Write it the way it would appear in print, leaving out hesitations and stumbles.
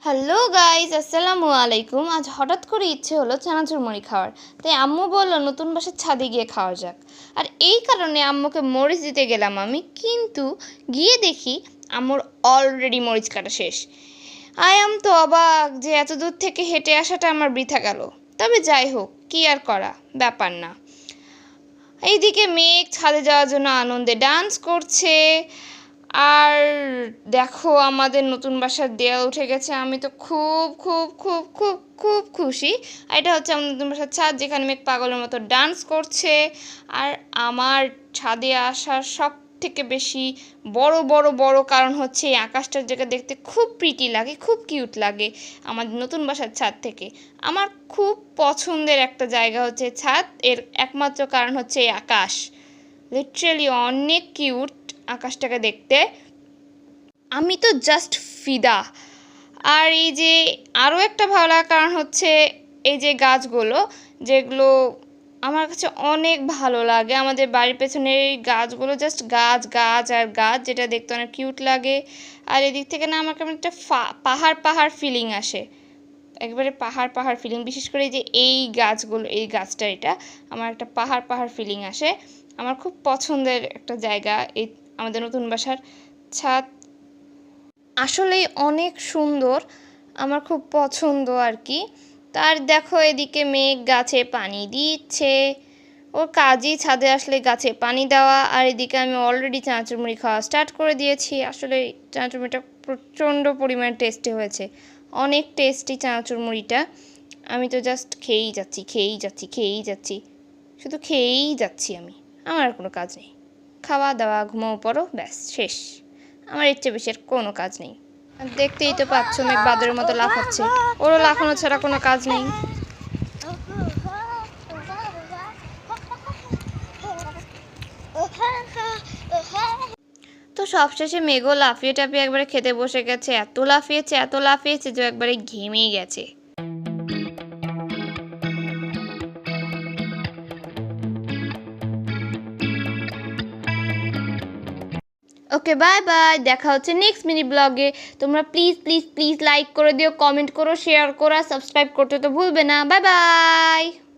Hello guys, আসসালামু আলাইকুম। আজ হঠাৎ করে ইচ্ছে হলো চানাচুর মুড়ি খাওয়ার, তাই আম্মু বললো নতুন বাসার ছাদে গিয়ে খাওয়া যাক। আর এই কারণে আম্মুকে মরিচ দিতে গেলাম আমি, কিন্তু গিয়ে দেখি আম্মুর অলরেডি মরিচ কাটা শেষ। তো অবাক যে এত দূর থেকে হেঁটে আসাটা আমার বৃথা গেল। তবে যাই হোক, কি আর করা, ব্যাপার না। এইদিকে মেঘ ছাদে যাওয়ার জন্য আনন্দে ডান্স করছে। আর দেখো, আমাদের নতুন বাসার দেয়াল উঠে গেছে। আমি তো খুব খুব খুব খুব খুব খুশি। এটা হচ্ছে আমার নতুন বাসার ছাদ, যেখানে মেঘ পাগলের মতো ডান্স করছে। আর আমার ছাদে আসার সব থেকে বেশি বড় বড় বড় কারণ হচ্ছে এই আকাশটার জায়গা দেখতে খুব প্রিটি লাগে, খুব কিউট লাগে আমাদের নতুন বাসার ছাদ থেকে। আমার খুব পছন্দের একটা জায়গা হচ্ছে ছাদ, এর একমাত্র কারণ হচ্ছে এই আকাশ। লিটারালি অনেক কিউট আকাশটাকে দেখতে। আমি তো জাস্ট ফিদা। আর এই যে আরও একটা ভালো লাগার কারণ হচ্ছে এই যে গাছগুলো, যেগুলো আমার কাছে অনেক ভালো লাগে। আমাদের বাড়ির পেছনের এই গাছগুলো জাস্ট গাছ গাছ আর গাছ, যেটা দেখতে অনেক কিউট লাগে। আর এদিক থেকে না আমার কেমন একটা পাহাড় পাহাড় ফিলিং আসে, একবারে পাহাড় পাহাড় ফিলিং। বিশেষ করে যে এই গাছগুলো, এই গাছটা, এটা আমার একটা পাহাড় পাহাড় ফিলিং আসে। আমার খুব পছন্দের একটা জায়গা এই আমাদের নতুন বাসার ছাদ। আসলেই অনেক সুন্দর, আমার খুব পছন্দ আর কি। তার দেখো, এদিকে মেঘ গাছে পানি দিচ্ছে, ওর কাজই ছাদে আসলে গাছে পানি দেওয়া। আর এদিকে আমি অলরেডি চানাচুর মুড়ি খাওয়া স্টার্ট করে দিয়েছি। আসলে চানাচুর মুড়িটা প্রচণ্ড পরিমাণ টেস্টি হয়েছে, অনেক টেস্টি চানাচুর মুড়িটা। আমি তো জাস্ট খেয়েই যাচ্ছি, খেয়েই যাচ্ছি, খেয়েই যাচ্ছি, শুধু খেয়েই যাচ্ছি। আমার আর কোনো কাজ নেই, খাওয়া দাওয়া, ঘুমাও, পড়ো, ব্যাস শেষ। আমার ইচ্ছে বেশি আর কোনো কাজ নেই। দেখতেই তো পাচ্ছ, মেঘ বাদরের মতো লাফাচ্ছে, ওরও লাফানো ছাড়া কোনো কাজ নেই। তো সবশেষে মেঘও লাফিয়ে টাফিয়ে একবারে খেতে বসে গেছে। এত লাফিয়েছে যে একবারে ঘেমেই গেছে। ওকে, বাই বাই, দেখা হচ্ছে নেক্সট মিনি ব্লগে। তোমরা প্লিজ প্লিজ প্লিজ লাইক করে দিও, কমেন্ট করো, শেয়ার করো, সাবস্ক্রাইব করতে তো ভুলবে না। Bye bye.